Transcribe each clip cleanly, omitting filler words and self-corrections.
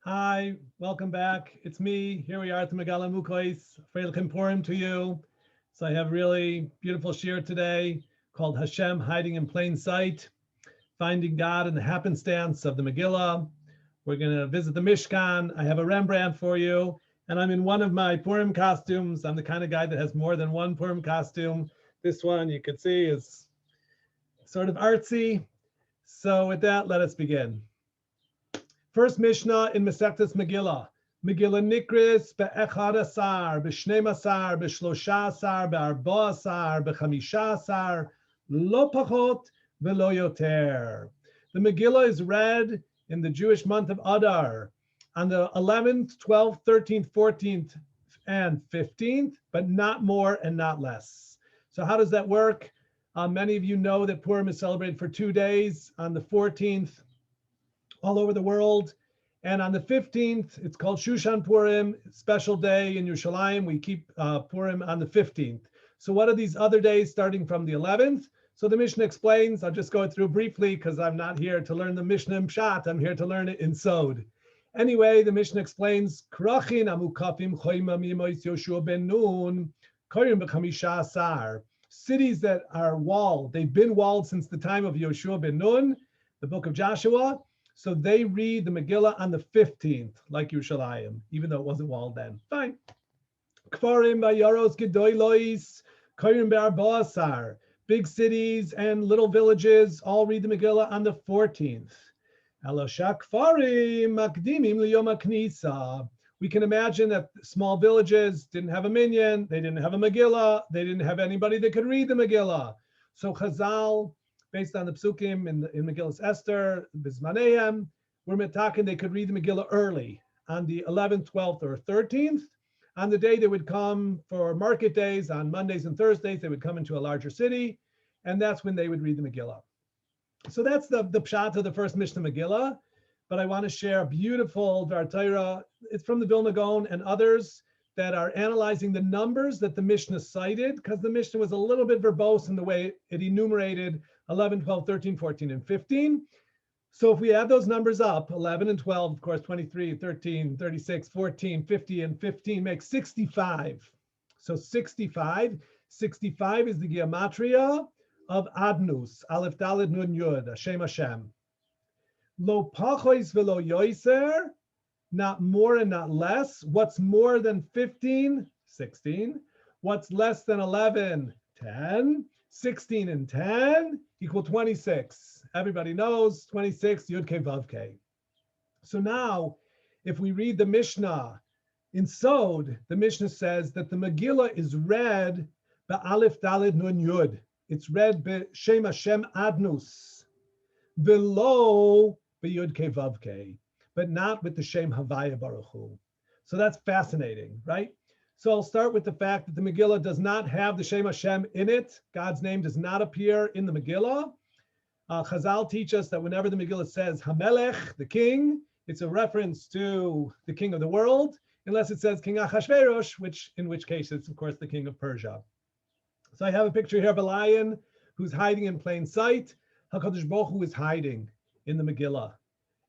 Hi, welcome back. It's me. Here we are at the Megala Mukois. Freilichem Purim to you. So I have really beautiful shir today called Hashem Hiding in Plain Sight, Finding God in the Happenstance of the Megillah. We're going to visit the Mishkan. I have a Rembrandt for you, and I'm in one of my Purim costumes. I'm the kind of guy that has more than one Purim costume. This one you could see is sort of artsy. So with that, let us begin. First Mishnah in Masechtas Megillah. Megillah Nikris be'echad asar, be'shneim asar, be'shlosha asar, be'arba asar, be'chamisha asar, lo pachot ve'lo yoter. The Megillah is read in the Jewish month of Adar on the 11th, 12th, 13th, 14th, and 15th, but not more and not less. So how does that work? Many of you know that Purim is celebrated for 2 days. On the 14th, all over the world. And on the 15th, it's called Shushan Purim, special day in Yerushalayim. We keep Purim on the 15th. So what are these other days starting from the 11th? So the Mishnah explains, I'll just go through briefly because I'm not here to learn the Mishnah in Pshat, I'm here to learn it in Sod. Anyway, the Mishnah explains, Krachin amukafim choimam yimois Yoshua ben Nun, koyim b'chamisha asar. Cities that are walled, they've been walled since the time of Yoshua ben Nun, the book of Joshua. So they read the Megillah on the 15th, like Yerushalayim, even though it wasn't walled then. Fine. Kfarim bayaros gedoylois, koyim be'arba'asar. Big cities and little villages all read the Megillah on the 14th. Elosha kfarim makdimim liyom haknisa. We can imagine that small villages didn't have a minyan, they didn't have a Megillah, they didn't have anybody that could read the Megillah. So Chazal, based on the psukim in Megillah's Esther, Bismaneim, we're metakin, they could read the Megillah early on the 11th, 12th, or 13th. On the day they would come for market days, on Mondays and Thursdays, they would come into a larger city, and that's when they would read the Megillah. So that's the pshat of the first Mishnah Megillah, but I want to share a beautiful Dvar Torah. It's from the Vilna Gaon and others that are analyzing the numbers that the Mishnah cited, because the Mishnah was a little bit verbose in the way it enumerated 11, 12, 13, 14, and 15. So if we add those numbers up, 11 and 12, of course, 23, 13, 36, 14, 50, and 15 makes 65. So 65 is the gematria of Adnus, Aleph Daled Nun Yud, Hashem Hashem. Lo pachois velo yoiser, not more and not less. What's more than 15? 16. What's less than 11? 10. 16 and 10 equal 26. Everybody knows 26, Yud Ke Vav Ke. So now, if we read the Mishnah in Sod, the Mishnah says that the Megillah is read Ba'alef Daled Nun Yud. It's read B'Shem Hashem Adnus. Below B'Yud Ke Vav Ke, but not with the Shem Havaya Baruch Hu. So that's fascinating, right? So I'll start with the fact that the Megillah does not have the Shem Hashem in it. God's name does not appear in the Megillah. Chazal teach us that whenever the Megillah says Hamelech, the king, it's a reference to the king of the world, unless it says King Achashverosh, in which case it's, of course, the king of Persia. So I have a picture here of a lion who's hiding in plain sight. HaKadosh Baruch Hu is hiding in the Megillah.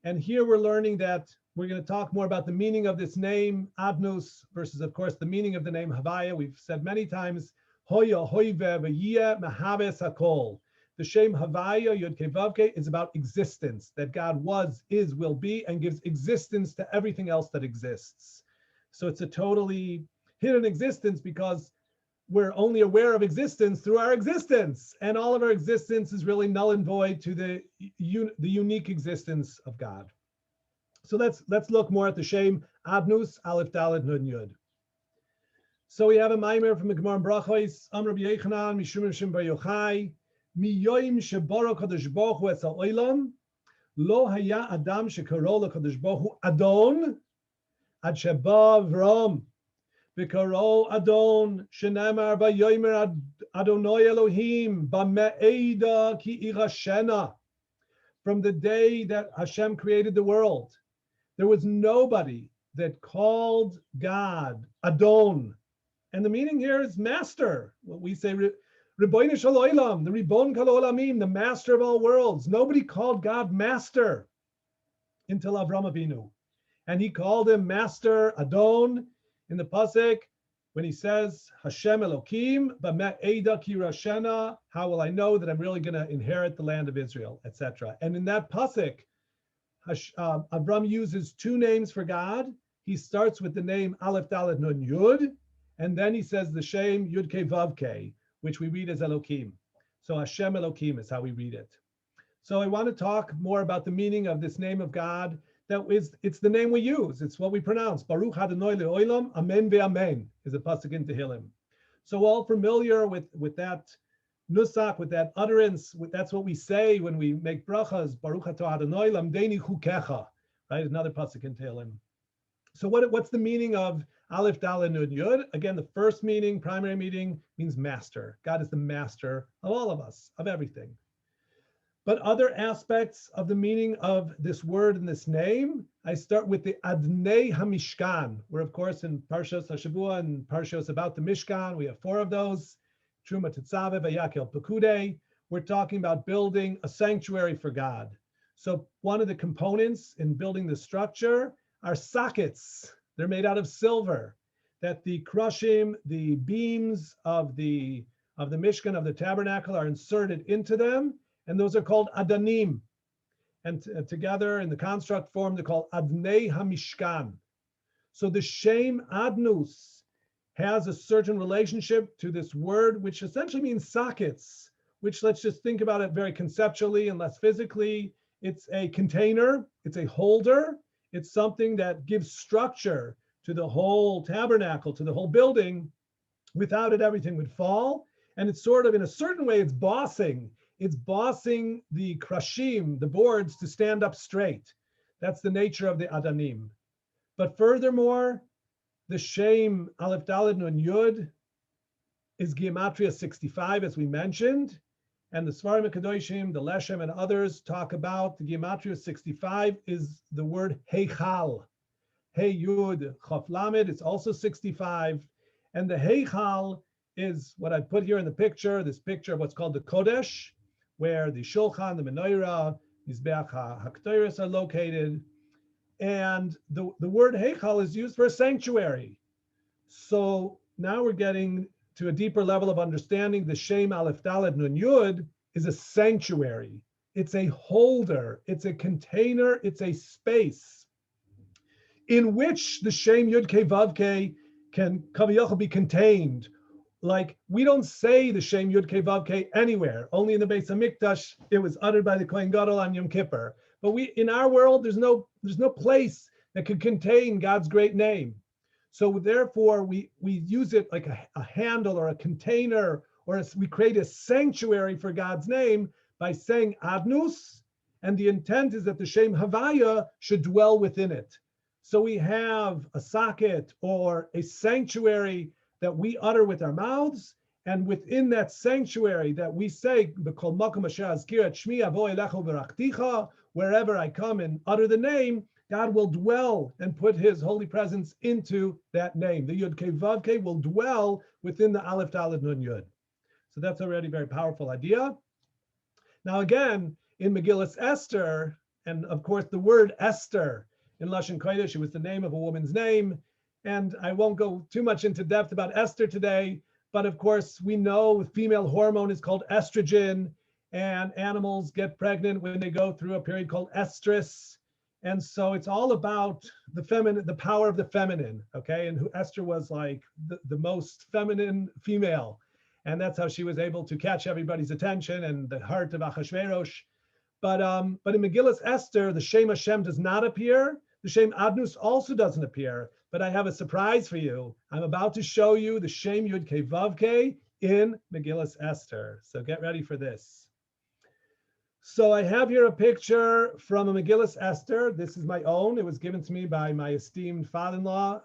And here we're learning that we're going to talk more about the meaning of this name, Adnus, versus, of course, the meaning of the name Havaya. We've said many times, Hoya, Hoive, V'yeh, Mehaves HaKol. The Shem Havaya, Yud Ke Vav Ke, is about existence, that God was, is, will be, and gives existence to everything else that exists. So it's a totally hidden existence because we're only aware of existence through our existence. And all of our existence is really null and void to the unique existence of God. So let's look more at the Shem Adnus, Aleph Daled Nun Yud. So we have a maimer from the Gemara in Brachos, Amr B'Yechanan, Mishum Shem Bar Yochai, Miyoim Shebara Kadosh Baruch Hu Es HaOlam, Lo Haya Adam Shekaro LaKadosh Baruch Hu Adon, Ad Sheba V'Ram, V'Karo Adon, Shenemar B'Yomer Adonai Elohim, B'Me'eda Ki Irashena. From the day that Hashem created the world, there was nobody that called God Adon. And the meaning here is master. What we say, Ribono Shel Olam, the Ribon Kol Olamim, the master of all worlds. Nobody called God master until Avraham Avinu. And he called him Master Adon in the pasuk when he says Hashem Elokim, B'meh Eda Ki Roshena, how will I know that I'm really going to inherit the land of Israel, etc. And in that pasuk, Avram uses two names for God. He starts with the name Aleph Dalet Nun Yud, and then he says the Shem Yud Ke Vav Ke, which we read as Elokim. So Hashem Elokim is how we read it. So I want to talk more about the meaning of this name of God. It's the name we use. It's what we pronounce. Baruch Adonai le'olam, Amen ve'amen, is a pasuk in Tehillim. So all familiar with that nusach, with that utterance. That's what we say when we make brachas. Baruch atah Adonai lamdeni chukecha. Right, another pasuk in Tehillim. So what's the meaning of Aleph Dalet Nun Yud? Again, the first meaning, primary meaning, means master. God is the master of all of us, of everything. But other aspects of the meaning of this word and this name, I start with the Adnei HaMishkan. We're, of course, in Parshas HaShavua and Parshas about the Mishkan. We have 4 of those. Truma Tetzaveh, Vayakel Pekudei. We're talking about building a sanctuary for God. So one of the components in building the structure are sockets. They're made out of silver, that the crushim, the beams of the Mishkan, of the tabernacle, are inserted into them. And those are called Adanim. And together in the construct form, they're called Adnei HaMishkan. So the Shem Adnus has a certain relationship to this word, which essentially means sockets, which, let's just think about it very conceptually and less physically. It's a container, it's a holder, it's something that gives structure to the whole tabernacle, to the whole building. Without it, everything would fall. And it's sort of, in a certain way, it's bossing. It's bossing the krashim, the boards, to stand up straight. That's the nature of the Adanim. But furthermore, the Shem Aleph Dalet Nun Yud is Gematria 65, as we mentioned. And the Svarim HaKadoshim, the Leshem, and others talk about the Gematria 65 is the word Heichal. Hey Yud Chaf Lamed, it's also 65. And the Heichal is what I put here in the picture, this picture of what's called the Kodesh, where the Shulchan, the Menorah, Mizbeach HaKtoros are located. And the word Heichal is used for a sanctuary. So now we're getting to a deeper level of understanding. The Shem Aleph Dalet Nun Yud is a sanctuary. It's a holder, it's a container, it's a space in which the Shem Yud Ke Vav Ke can Kaviyachal be contained. Like, we don't say the Shem Yud Ke Vav Ke anywhere. Only in the Beis HaMikdash it was uttered by the Kohen Gadol on Yom Kippur. But in our world, there's no place that could contain God's great name. So therefore, we use it like a handle or a container, or we create a sanctuary for God's name by saying Adnus, and the intent is that the Shem Havaya should dwell within it. So we have a socket or a sanctuary that we utter with our mouths, and within that sanctuary that we say, wherever I come and utter the name, God will dwell and put his holy presence into that name. The Yud Ke Vav Ke will dwell within the Aleph Dalet Nun Yud. So that's already a very powerful idea. Now again, in Megillas Esther, and of course the word Esther in Lashon Kodesh, it was the name of a woman's name. And I won't go too much into depth about Esther today, but of course we know female hormone is called estrogen, and animals get pregnant when they go through a period called estrus. And so it's all about the feminine, the power of the feminine, okay? And Esther was like the most feminine female. And that's how she was able to catch everybody's attention and the heart of Achashverosh. But in Megillas Esther, the Shem Hashem does not appear. The Shem Adnus also doesn't appear. But I have a surprise for you. I'm about to show you the Shem Yud Ke Vav Ke in Megillas Esther. So get ready for this. So I have here a picture from a Megillas Esther. This is my own. It was given to me by my esteemed father-in-law,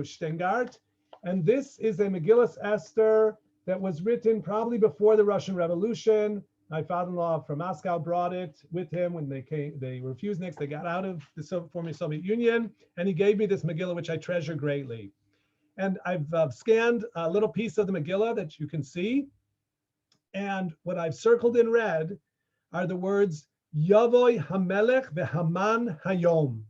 Stengart. And this is a Megillas Esther that was written probably before the Russian Revolution. My father-in-law from Moscow brought it with him when they came. They were fuseniks. They got out of the former Soviet Union, and he gave me this Megillah, which I treasure greatly. And I've scanned a little piece of the Megillah that you can see. And what I've circled in red are the words Yavoy Hamelech veHaman Hayom.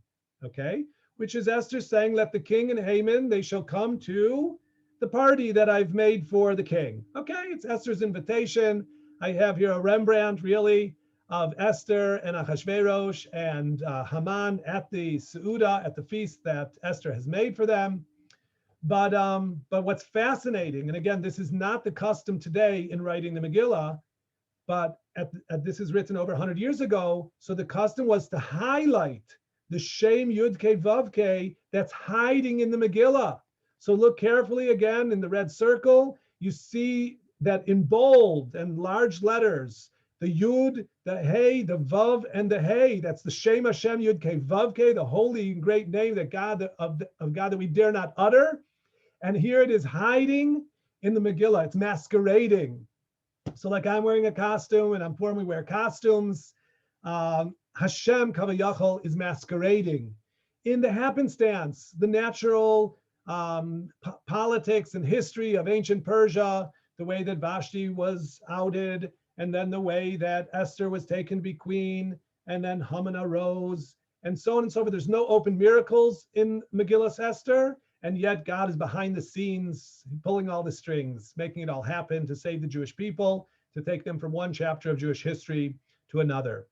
okay? Which is Esther saying, let the king and Haman, they shall come to the party that I've made for the king. Okay, it's Esther's invitation. I have here a Rembrandt, really, of Esther and Ahasuerus and Haman at the Seuda, at the feast that Esther has made for them. But what's fascinating, and again, this is not the custom today in writing the Megillah, but this is written over 100 years ago. So the custom was to highlight the Shem Yud Ke Vav Ke that's hiding in the Megillah. So look carefully again in the red circle. You see that in bold and large letters, the Yud, the Hey, the Vav, and the Hey. That's the Shem Hashem Yud Ke Vav Ke, the holy and great name that God of God that we dare not utter. And here it is hiding in the Megillah. It's masquerading. So like I'm wearing a costume and I'm Purim, we wear costumes. Hashem Kavayachol is masquerading in the happenstance, the natural politics and history of ancient Persia, the way that Vashti was outed, and then the way that Esther was taken to be queen, and then Haman arose, and so on and so forth. There's no open miracles in Megillas Esther, and yet God is behind the scenes, pulling all the strings, making it all happen to save the Jewish people, to take them from one chapter of Jewish history to another.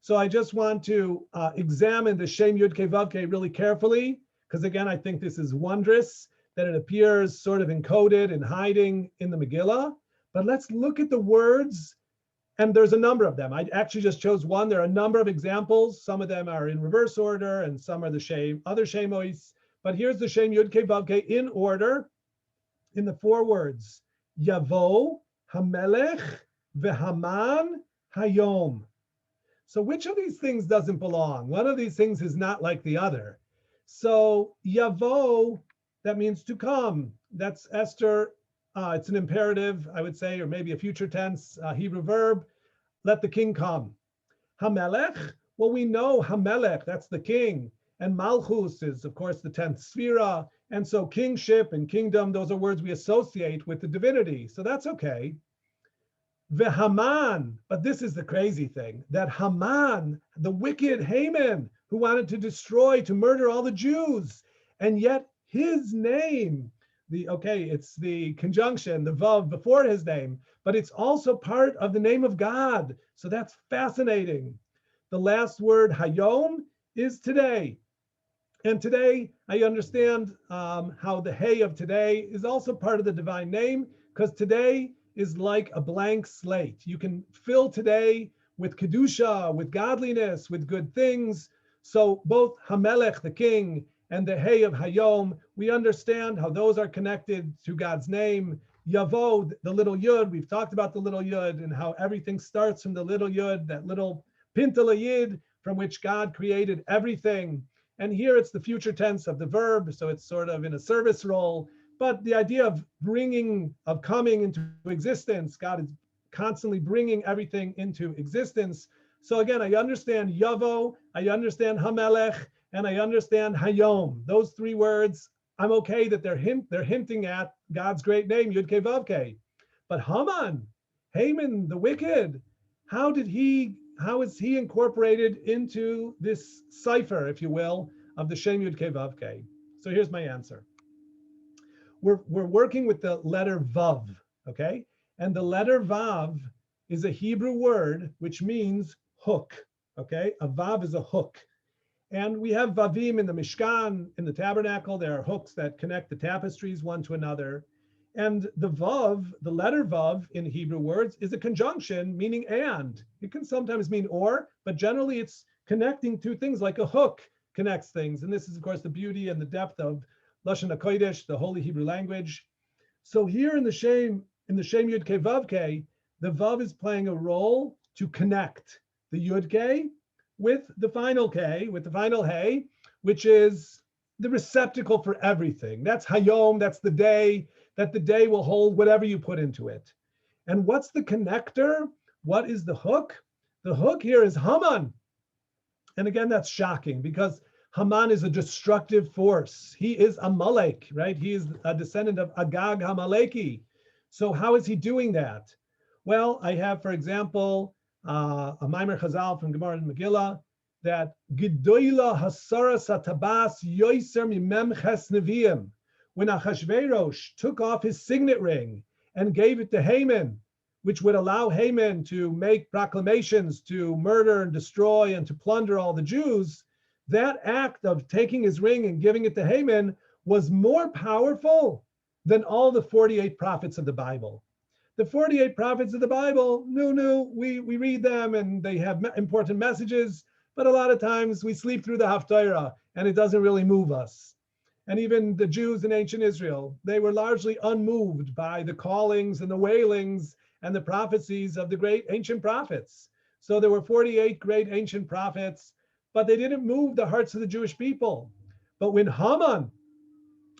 So I just want to examine the Shem Yud Ke Vav Ke really carefully, because again, I think this is wondrous that it appears sort of encoded and hiding in the Megillah. But let's look at the words, and there's a number of them. I actually just chose one. There are a number of examples. Some of them are in reverse order, and some are the other Shemois. But here's the Shem Yud Ke Vav Ke in order, in the four words: Yavo, Hamelech, Vehaman, Hayom. So which of these things doesn't belong? One of these things is not like the other. So Yavo, that means to come. That's Esther. It's an imperative, I would say, or maybe a future tense Hebrew verb. Let the king come. Hamelech, well, we know Hamelech, that's the king. And Malchus is, of course, the 10th Sphira. And so kingship and kingdom, those are words we associate with the divinity. So that's okay. Haman, but this is the crazy thing, that Haman, the wicked Haman, who wanted to destroy, to murder all the Jews, and yet his name, it's the conjunction, the vav before his name, but it's also part of the name of God. So that's fascinating. The last word, Hayom, is today. And today, I understand how the Hey of today is also part of the divine name, because today is like a blank slate. You can fill today with Kedusha, with godliness, with good things. So both Hamelech, the king, and the Hey of Hayom, we understand how those are connected to God's name. Yavo, the little Yud, we've talked about the little Yud and how everything starts from the little Yud, that little Pintele Yid from which God created everything. And here it's the future tense of the verb, so it's sort of in a service role. But the idea of coming into existence, God is constantly bringing everything into existence. So again, I understand Yavo, I understand Hamelech, and I understand Hayom. Those three words, I'm okay that they're hinting at God's great name, Yud Ke Vav Ke. But Haman, the wicked, how is he incorporated into this cipher, if you will, of the Shem Yud Ke Vav Ke? So here's my answer. We're working with the letter Vav, okay? And the letter Vav is a Hebrew word which means hook, okay? A Vav is a hook. And we have Vavim in the Mishkan, in the tabernacle. There are hooks that connect the tapestries one to another. And the Vav, the letter Vav in Hebrew words, is a conjunction meaning and. It can sometimes mean or, but generally it's connecting two things like a hook connects things. And this is, of course, the beauty and the depth of Lashon HaKodesh, the holy Hebrew language. So here in the Shem Yud Ke Vav Ke, the Vav is playing a role to connect the Yud Ke with the final K, with the final Hey, which is the receptacle for everything. That's Hayom, that's the day, that the day will hold whatever you put into it. And what's the connector? What is the hook? The hook here is Haman. And again, that's shocking because Haman is a destructive force. He is Amalek, right? He is a descendant of Agag Hamaleki. So how is he doing that? Well, I have, for example, a Maimer Chazal from Gemara and Magilla. that Gedoyla Hasaras Hatabas Yoiser Mimem Ches Neviim, when Achashverosh took off his signet ring and gave it to Haman, which would allow Haman to make proclamations to murder and destroy and to plunder all the Jews, that act of taking his ring and giving it to Haman was more powerful than all the 48 prophets of the Bible. The 48 prophets of the Bible, we read them and they have important messages, but a lot of times we sleep through the Haftarah and it doesn't really move us. And even the Jews in ancient Israel, they were largely unmoved by the callings and the wailings and the prophecies of the great ancient prophets. So there were 48 great ancient prophets, but they didn't move the hearts of the Jewish people. But when Haman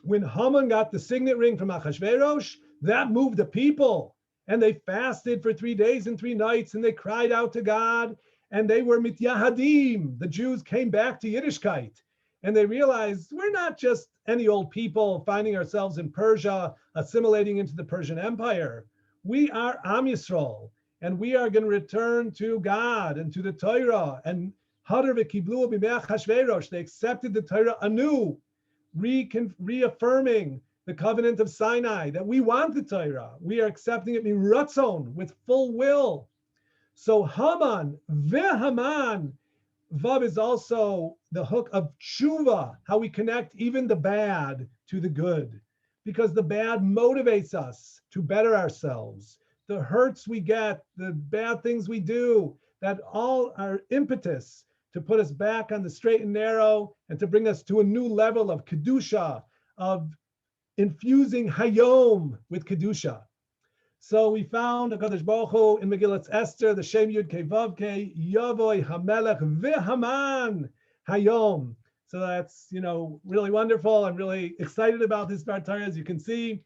got the signet ring from Achashverosh, that moved the people. And they fasted for 3 days and 3 nights, and they cried out to God, and they were mityahadim. The Jews came back to Yiddishkeit, and they realized we're not just any old people finding ourselves in Persia, assimilating into the Persian Empire. We are Am Yisrael, and we are going to return to God and to the Torah. And Hadar v'kiblu b'meach Hashverosh, they accepted the Torah anew, reaffirming the covenant of Sinai, that we want the Torah. We are accepting it miratzon, with full will. So Haman, ve'Haman, Vav is also the hook of tshuva, how we connect even the bad to the good, because the bad motivates us to better ourselves. The hurts we get, the bad things we do, that all are impetus to put us back on the straight and narrow and to bring us to a new level of kedusha, of infusing hayom with kedusha. So we found HaKadosh Baruch Hu in Megillat Esther, the Shem Yud Kei Vav Kei, Yavoi HaMelech VeHaman Hayom. So that's, really wonderful. I'm really excited about this Bar Torah, as you can see.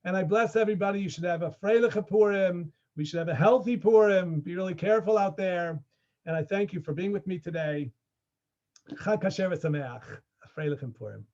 And I bless everybody. You should have a Freilich Purim. We should have a healthy Purim. Be really careful out there. And I thank you for being with me today. Chag Kasher V'Sameach. A Freilich Purim.